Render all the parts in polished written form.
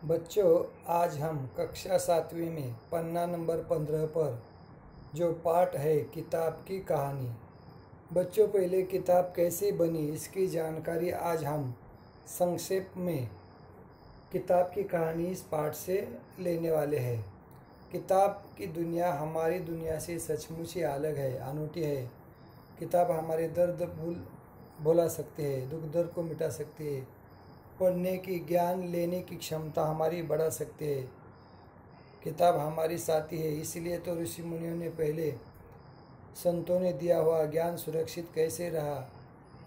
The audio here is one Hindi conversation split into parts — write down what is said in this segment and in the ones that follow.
बच्चों, आज हम कक्षा 7वीं में पन्ना नंबर 15 पर जो पाठ है किताब की कहानी। बच्चों, पहले किताब कैसे बनी इसकी जानकारी आज हम संक्षेप में किताब की कहानी इस पाठ से लेने वाले हैं। किताब की दुनिया हमारी दुनिया से सचमुच ही अलग है, अनूठी है। किताब हमारे दर्द भुला सकती है, दुख दर्द को मिटा सकती है, पढ़ने की ज्ञान लेने की क्षमता हमारी बढ़ा सकती है। किताब हमारी साथी है, इसलिए तो ऋषि मुनियों ने पहले संतों ने दिया हुआ ज्ञान सुरक्षित कैसे रहा।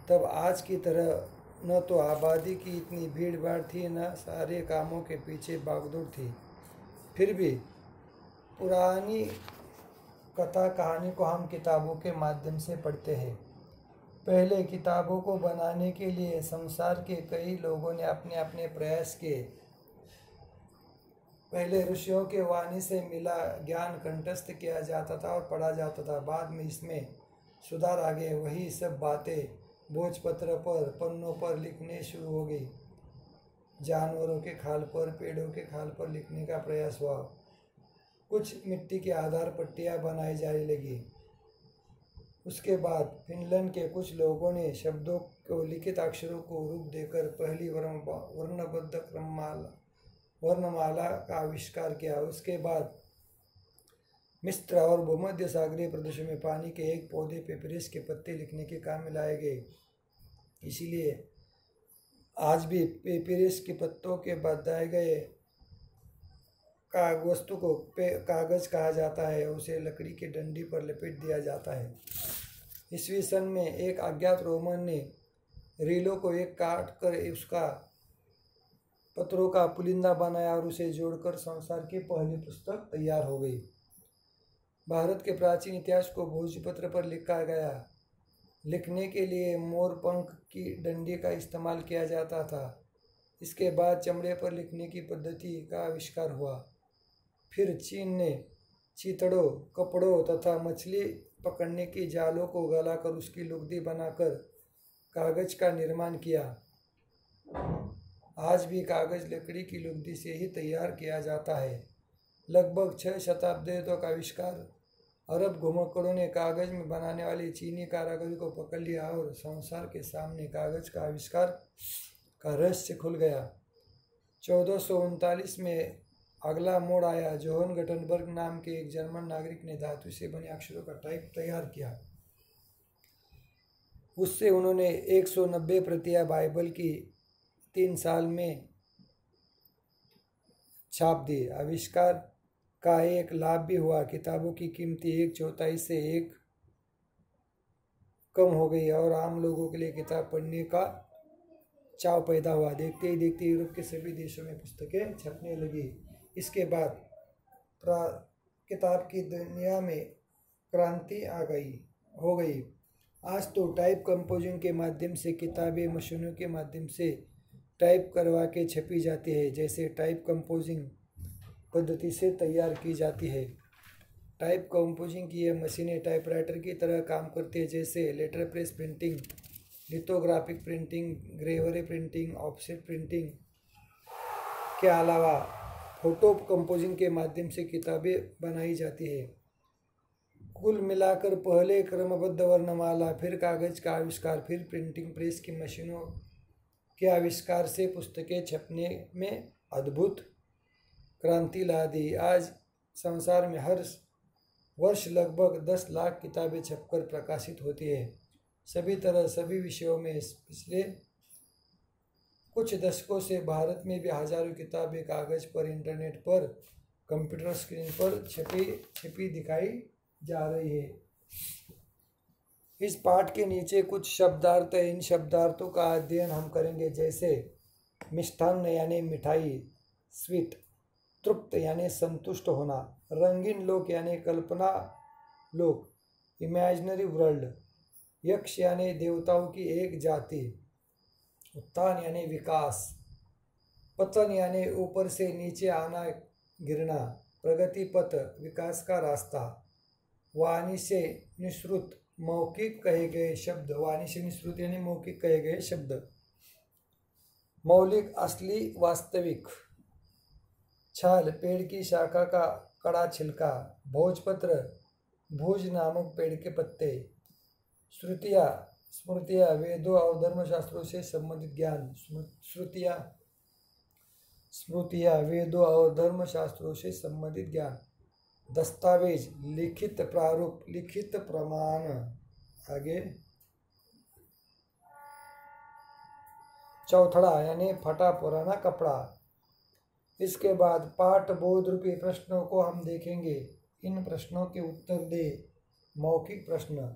तब आज की तरह न तो आबादी की इतनी भीड़ भाड़ थी, न सारे कामों के पीछे भागदौड़ थी। फिर भी पुरानी कथा कहानी को हम किताबों के माध्यम से पढ़ते हैं। पहले किताबों को बनाने के लिए संसार के कई लोगों ने अपने अपने प्रयास किए। पहले ऋषियों के वाणी से मिला ज्ञान कंठस्थ किया जाता था और पढ़ा जाता था। बाद में इसमें सुधार आ गए। वही सब बातें भोजपत्र पर, पन्नों पर लिखने शुरू हो गई। जानवरों के खाल पर, पेड़ों के खाल पर लिखने का प्रयास हुआ। कुछ मिट्टी के आधार पट्टियाँ बनाई जाने लगी। उसके बाद फिनलैंड के कुछ लोगों ने शब्दों को लिखित अक्षरों को रूप देकर पहली वर्णबद्ध वर्णमाला का आविष्कार किया। उसके बाद मिस्र और भूमध्य सागरीय प्रदेशों में पानी के एक पौधे पेपिरस के पत्ते लिखने के काम में लाए गए। इसीलिए आज भी पेपिरस के पत्तों के बताए गए वस्तु को कागज कहा जाता है। उसे लकड़ी की डंडी पर लपेट दिया जाता है। ईस्वी सन में एक अज्ञात रोमन ने रीलों को एक काट कर उसका पत्रों का पुलिंदा बनाया और उसे जोड़कर संसार की पहली पुस्तक तैयार हो गई। भारत के प्राचीन इतिहास को भोजपत्र पर लिखा गया। लिखने के लिए मोर पंख की डंडी का इस्तेमाल किया जाता था। इसके बाद चमड़े पर लिखने की पद्धति का आविष्कार हुआ। फिर चीन ने चीतड़ों, कपड़ों तथा मछली पकड़ने की जालों को गलाकर उसकी लुगदी बनाकर कागज का निर्माण किया। आज भी कागज लकड़ी की लुगदी से ही तैयार किया जाता है। लगभग 6 शताब्दी तक आविष्कार अरब घुमक्कड़ों ने कागज में बनाने वाली चीनी कारीगरी को पकड़ लिया और संसार के सामने कागज का आविष्कार का रहस्य खुल गया। 1439 में अगला मोड़ आया। जोहन गटनबर्ग नाम के एक जर्मन नागरिक ने धातु से बने अक्षरों का टाइप तैयार किया। उससे उन्होंने 190 प्रतियां बाइबल की 3 साल में छाप दी। आविष्कार का एक लाभ भी हुआ। किताबों की कीमत 1/4 से 1 कम हो गई और आम लोगों के लिए किताब पढ़ने का चाव पैदा हुआ। देखते ही देखते यूरोप के सभी देशों में पुस्तकें छपने लगी। इसके बाद किताब की दुनिया में क्रांति हो गई। आज तो टाइप कंपोजिंग के माध्यम से किताबें मशीनों के माध्यम से टाइप करवा के छपी जाती है। जैसे टाइप कंपोजिंग पद्धति से तैयार की जाती है। टाइप कंपोजिंग की यह मशीनें टाइपराइटर की तरह काम करती है। जैसे letter press printing, lithographic printing, gravure printing, offset printing के अलावा फोटो कंपोजिंग के माध्यम से किताबें बनाई जाती है। कुल मिलाकर पहले क्रमबद्ध वर्णमाला, फिर कागज का आविष्कार, फिर प्रिंटिंग प्रेस की मशीनों के आविष्कार से पुस्तकें छपने में अद्भुत क्रांति ला दी। आज संसार में हर वर्ष लगभग 10 लाख किताबें छपकर प्रकाशित होती है। सभी तरह, सभी विषयों में। पिछले कुछ दशकों से भारत में भी हजारों किताबें कागज पर, इंटरनेट पर, कंप्यूटर स्क्रीन पर छिपी दिखाई जा रही है। इस पाठ के नीचे कुछ शब्दार्थ है। इन शब्दार्थों का अध्ययन हम करेंगे। जैसे मिष्ठान्न यानी मिठाई, स्वीट, तृप्त यानी संतुष्ट होना, रंगीन लोक यानी कल्पना लोक, इमेजिनरी वर्ल्ड, यक्ष यानी देवताओं की एक जाति, उत्थान यानी विकास, पतन यानी ऊपर से नीचे आना, गिरना, प्रगति पथ, विकास का रास्ता, वाणी से निःसृत, मौखिक कहे गए शब्द, वाणी से निःसृत यानी मौखिक कहे गए शब्द, मौलिक, असली, वास्तविक, छाल पेड़ की शाखा का कड़ा छिलका। भोजपत्र भोज नामक पेड़ के पत्ते। श्रुतियाँ स्मृतियाँ वेदों और धर्मशास्त्रों से संबंधित ज्ञान। श्रुतियाँ स्मृतियाँ वेदों और धर्मशास्त्रों से संबंधित ज्ञान। दस्तावेज लिखित प्रारूप लिखित प्रमाण। आगे चौथड़ा यानी फटा पुराना कपड़ा। इसके बाद पाठ बोध रूपी प्रश्नों को हम देखेंगे। इन प्रश्नों के उत्तर दे। मौखिक प्रश्न।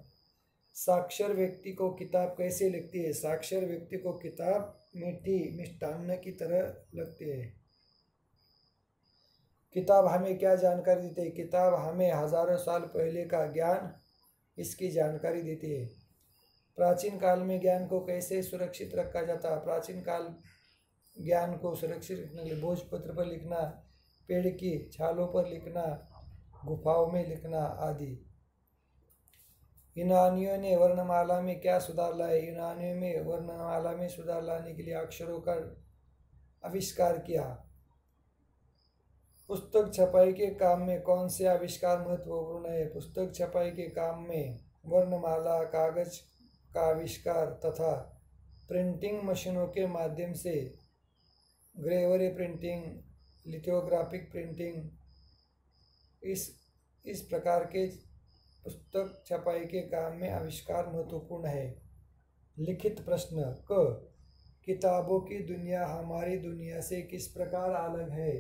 साक्षर व्यक्ति को किताब कैसे लगती है? साक्षर व्यक्ति को किताब मीठी मिष्टान्न की तरह लगती है। किताब हमें क्या जानकारी देती है? किताब हमें हजारों साल पहले का ज्ञान इसकी जानकारी देती है। प्राचीन काल में ज्ञान को कैसे सुरक्षित रखा जाता? प्राचीन काल ज्ञान को सुरक्षित रखने के लिए भोजपत्र पर लिखना, पेड़ की छालों पर लिखना, गुफाओं में लिखना आदि। यूनानियों ने वर्णमाला में क्या सुधार लाए? यूनानियों में वर्णमाला में सुधार लाने के लिए अक्षरों का आविष्कार किया। पुस्तक छपाई के काम में कौन से आविष्कार महत्वपूर्ण है? पुस्तक छपाई के काम में वर्णमाला, कागज का आविष्कार तथा प्रिंटिंग मशीनों के माध्यम से ग्रेवरी प्रिंटिंग, लिथोग्राफिक प्रिंटिंग, इस प्रकार के पुस्तक छपाई के काम में आविष्कार महत्वपूर्ण है। लिखित प्रश्न। क किताबों की दुनिया हमारी दुनिया से किस प्रकार अलग है?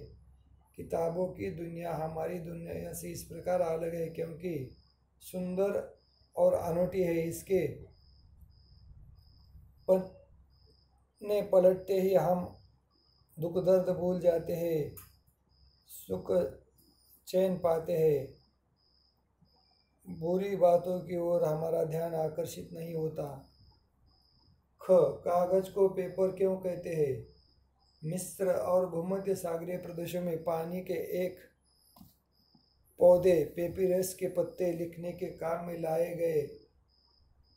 किताबों की दुनिया हमारी दुनिया से इस प्रकार अलग है क्योंकि सुंदर और अनूठी है। इसके पन्ने पलटते ही हम दुख दर्द भूल जाते हैं, सुख चैन पाते हैं। बुरी बातों की ओर हमारा ध्यान आकर्षित नहीं होता। ख कागज को पेपर क्यों कहते हैं? मिस्र और भूमध्य सागरीय प्रदेशों में पानी के एक पौधे पेपिरस के पत्ते लिखने के काम में लाए गए,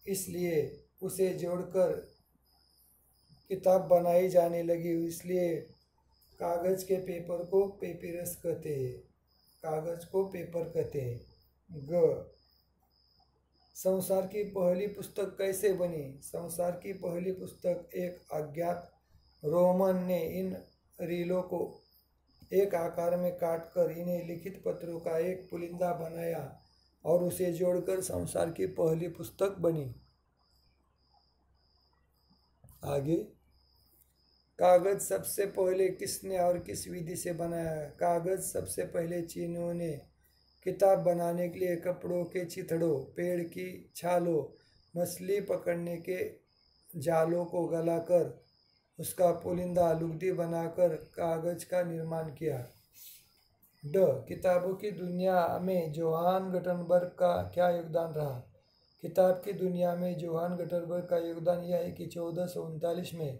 इसलिए उसे जोड़कर किताब बनाई जाने लगी। इसलिए कागज के पेपर को पेपिरस कहते हैं। कागज को पेपर कहते हैं। ग संसार की पहली पुस्तक कैसे बनी? संसार की पहली पुस्तक एक अज्ञात रोमन ने इन रीलों को एक आकार में काटकर इन्हें लिखित पत्रों का एक पुलिंदा बनाया और उसे जोड़कर संसार की पहली पुस्तक बनी। आगे कागज सबसे पहले किसने और किस विधि से बनाया? कागज सबसे पहले चीनियों ने किताब बनाने के लिए कपड़ों के चिथड़ों, पेड़ की छालों, मछली पकड़ने के जालों को गलाकर उसका पुलिंदा लुगदी बनाकर कागज का निर्माण किया। ड किताबों की दुनिया में जोहान गटनबर्ग का क्या योगदान रहा? किताब की दुनिया में जोहान गटनबर्ग का योगदान यह है कि 1439 में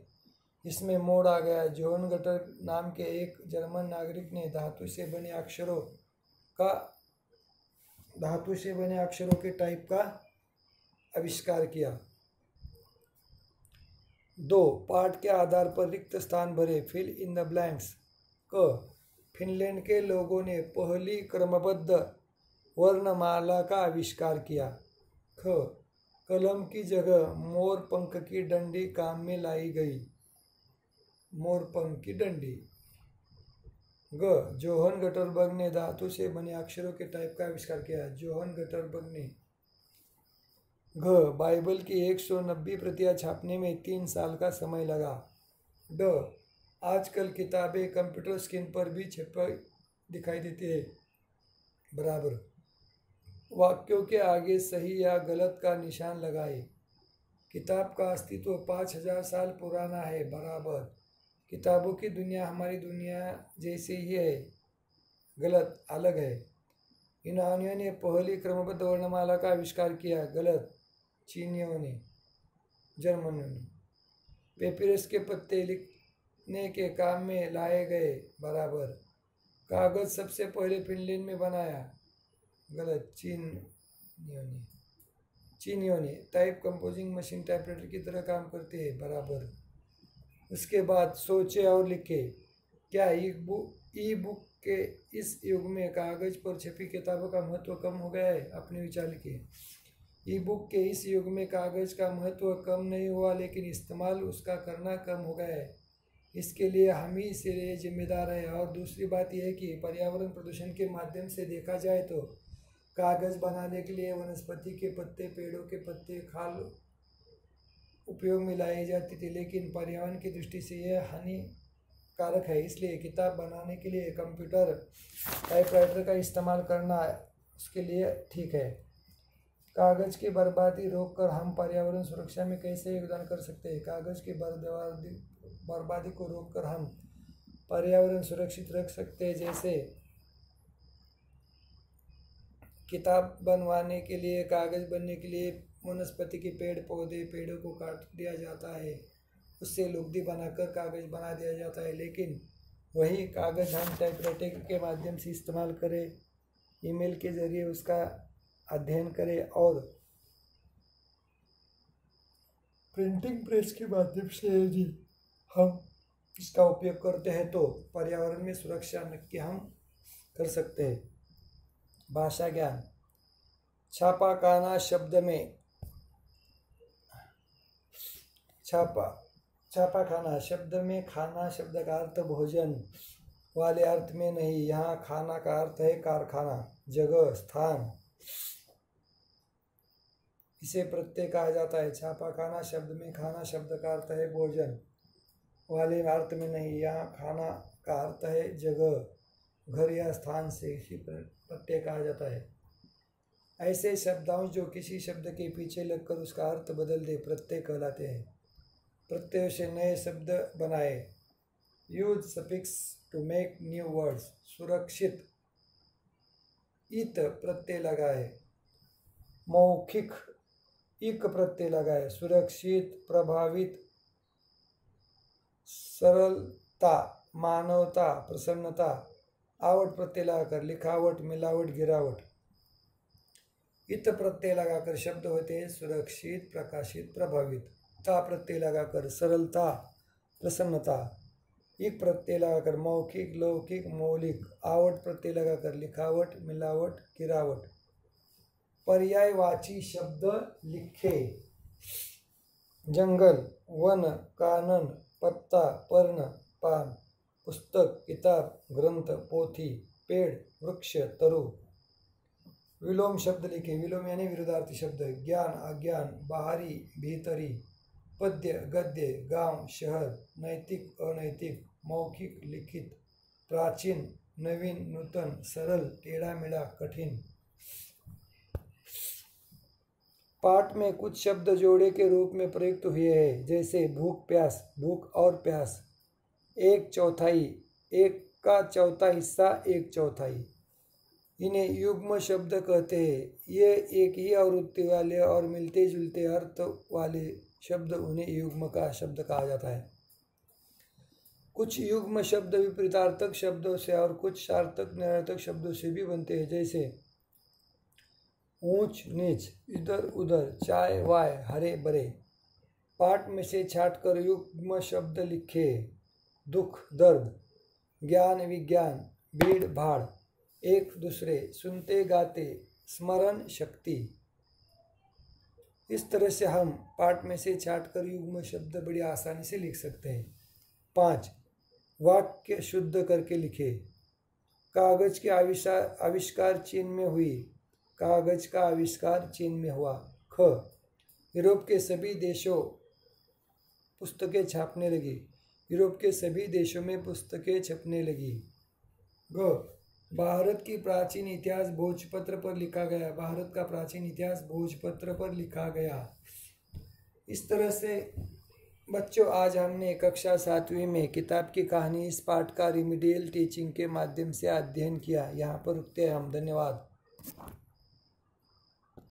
इसमें मोड़ आ गया। जोहान गटनबर्ग नाम के एक जर्मन नागरिक ने धातु से बने अक्षरों के टाइप का आविष्कार किया। 2 पाठ के आधार पर रिक्त स्थान भरे। Fill in the blanks. क फिनलैंड के लोगों ने पहली क्रमबद्ध वर्णमाला का आविष्कार किया। ख कलम की जगह मोर पंख की डंडी काम में लाई गई। मोर पंख की डंडी। ग जोहान गटनबर्ग ने धातु से बने अक्षरों के टाइप का आविष्कार किया। जोहान गटनबर्ग ने। घ बाइबल की 190 प्रतियां छापने में 3 साल का समय लगा। ड आजकल किताबें कंप्यूटर स्क्रीन पर भी छपी दिखाई देती है। बराबर वाक्यों के आगे सही या गलत का निशान लगाए। किताब का अस्तित्व 5000 साल पुराना है। बराबर किताबों की दुनिया हमारी दुनिया जैसी ही है। गलत अलग है। यूनानियों ने पहली क्रमबद्ध वर्णमाला का आविष्कार किया। गलत चीनियों ने, जर्मनियों ने। पेपिरस के पत्ते लिखने के काम में लाए गए। बराबर कागज सबसे पहले फिनलैंड में बनाया। गलत चीनियों ने। टाइप कंपोजिंग मशीन टाइपराइटर की तरह काम करती है। बराबर। उसके बाद सोचे और लिखे। क्या ई बुक के इस युग में कागज पर छपी किताबों का महत्व कम हो गया है? अपने विचार लिखिए। ई बुक के इस युग में कागज का महत्व कम नहीं हुआ, लेकिन इस्तेमाल उसका करना कम हो गया है। इसके लिए हम ही से जिम्मेदार है। और दूसरी बात यह है कि पर्यावरण प्रदूषण के माध्यम से देखा जाए तो कागज़ बनाने के लिए वनस्पति के पत्ते, पेड़ों के पत्ते, खाल उपयोग में लाई जाती थी, लेकिन पर्यावरण की दृष्टि से यह हानिकारक है। इसलिए किताब बनाने के लिए कंप्यूटर, टाइपराइटर का इस्तेमाल करना उसके लिए ठीक है। कागज़ की बर्बादी रोककर हम पर्यावरण सुरक्षा में कैसे योगदान कर सकते हैं? कागज़ की बर्बादी को रोककर हम पर्यावरण सुरक्षित रख सकते हैं। जैसे किताब बनवाने के लिए, कागज़ बनने के लिए वनस्पति के पेड़ों को काट दिया जाता है, उससे लुगदी बनाकर कागज़ बना दिया जाता है। लेकिन वही कागज़ हम टाइपराइटर के माध्यम से इस्तेमाल करें, ईमेल के ज़रिए उसका अध्ययन करें और प्रिंटिंग प्रेस के माध्यम से यदि हम इसका उपयोग करते हैं तो पर्यावरण में सुरक्षा नक्की हम कर सकते हैं। भाषा ज्ञान। छापाखाना शब्द में छापाखाना शब्द में खाना शब्द का अर्थ भोजन वाले अर्थ में नहीं। यहाँ खाना का अर्थ है कारखाना, जगह, स्थान। इसे प्रत्यय कहा जाता है। छापाखाना शब्द में खाना शब्द का अर्थ है भोजन वाले अर्थ में नहीं। यहाँ खाना का अर्थ है जगह, घर या स्थान से इसी प्रत्यय कहा जाता है। ऐसे शब्दांश जो किसी शब्द के पीछे लगकर उसका अर्थ बदल दे प्रत्यय कहलाते हैं। प्रत्यय से नए शब्द बनाए। Use suffix to make new words. सुरक्षित, इत प्रत्यय लगाए। मौखिक, इक प्रत्यय लगाए। सुरक्षित, प्रभावित, सरलता, मानवता, प्रसन्नता, आवट प्रत्यय लगाकर लिखावट, मिलावट, गिरावट। इत प्रत्यय लगाकर शब्द होते हैं सुरक्षित, प्रकाशित, प्रभावित। ता प्रत्यय लगाकर सरलता, प्रसन्नता। इक प्रत्यय लगाकर मौखिक, लौकिक, मौलिक। आवट प्रत्यय लगाकर लिखावट, मिलावट, गिरावट। पर्यायवाची शब्द लिखे। जंगल, वन, कानन, पत्ता, पर्ण, पान। पुस्तक, किताब, ग्रंथ, पोथी, पेड़, वृक्ष, तरु। विलोम शब्द लिखे। विलोम यानी विरुद्धार्थी शब्द। ज्ञान, अज्ञान, बाहरी, भीतरी। पद्य, गद्य, गांव, शहर। नैतिक, अनैतिक, मौखिक, लिखित। प्राचीन, नवीन, नूतन, सरल, टेढ़ा मेढ़ा, कठिन। पाठ में कुछ शब्द जोड़े के रूप में प्रयुक्त हुए हैं, जैसे भूख, प्यास, भूख और प्यास। एक चौथाई, एक का चौथा हिस्सा, एक चौथाई। इन्हें युग्म शब्द कहते हैं। ये एक ही आवृत्ति वाले और मिलते जुलते अर्थ वाले शब्द उन्हें युग्म का शब्द कहा जाता है। कुछ युग्म शब्द विपरीतार्थक शब्दों से और कुछ सार्थक निरर्थक शब्दों से भी बनते हैं, जैसे ऊंच नीच, इधर उधर, चाय वाय, हरे भरे। पाठ में से छांटकर युग्म शब्द लिखे। दुख, दर्द, ज्ञान, विज्ञान, भीड़ भाड़, एक दूसरे, सुनते गाते, स्मरण शक्ति। इस तरह से हम पाठ में से छांटकर युग्म शब्द बड़ी आसानी से लिख सकते हैं। 5. वाक्य शुद्ध करके लिखे। कागज के आविष्कार चीन में हुई। कागज का आविष्कार चीन में हुआ। ख. यूरोप के सभी देशों पुस्तकें छापने लगी। यूरोप के सभी देशों में पुस्तकें छपने लगी। ग. भारत की प्राचीन इतिहास भोजपत्र पर लिखा गया। भारत का प्राचीन इतिहास भोजपत्र पर लिखा गया। इस तरह से बच्चों, आज हमने कक्षा 7वीं में किताब की कहानी इस पाठ का रिमीडियल टीचिंग के माध्यम से अध्ययन किया। यहाँ पर रुकते हैं हम। धन्यवाद।